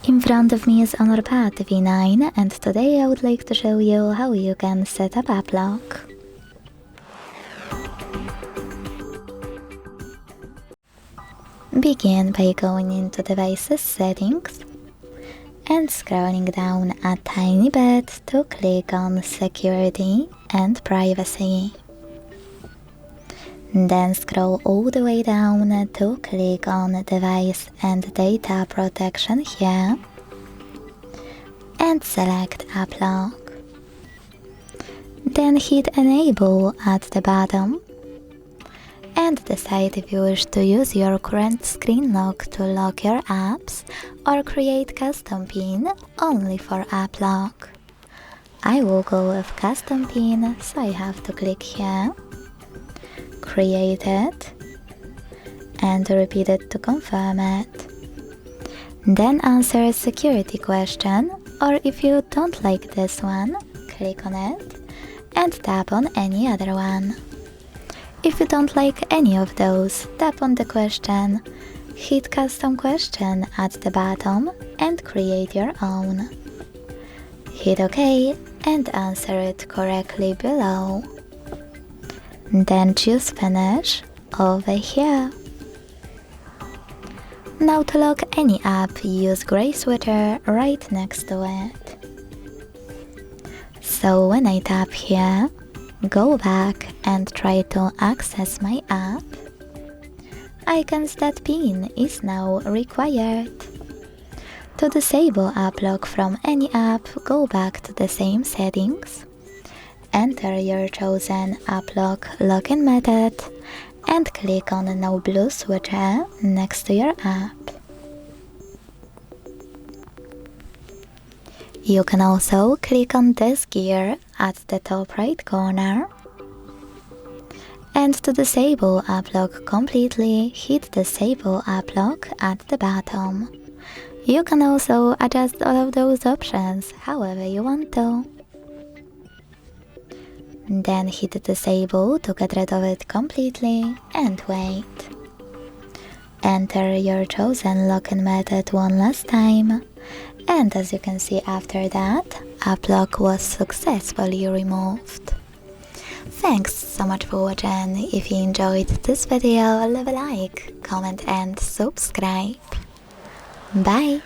In front of me is on our path V9, and today I would like to show you how you can set up app lock. Begin by going into Devices Settings and scrolling down a tiny bit to click on Security and Privacy. Then scroll all the way down to click on Device and Data Protection here and select App Lock. Then hit Enable at the bottom and decide if you wish to use your current screen lock to lock your apps or create custom PIN only for App Lock. I will go with custom PIN, so I have to click here, create it, and repeat it to confirm it. Then answer a security question, or if you don't like this one, click on it and tap on any other one. If you don't like any of those, tap on the question, hit custom question at the bottom and create your own. Hit OK and answer it correctly below. Then choose Finish over here. Now to lock any app, use gray switcher right next to it. So when I tap here, go back and try to access my app, icons that PIN is now required. To disable app lock from any app, go back to the same settings, enter your chosen app lock login method and click on the no blue switcher next to your app. You can also click on this gear at the top right corner. And to disable app lock completely, hit disable app lock at the bottom. You can also adjust all of those options however you want to. Then hit disable to get rid of it completely and wait. Enter your chosen login method one last time, and as you can see after that, app lock was successfully removed. Thanks so much for watching. If you enjoyed this video, leave a like, comment and subscribe. Bye!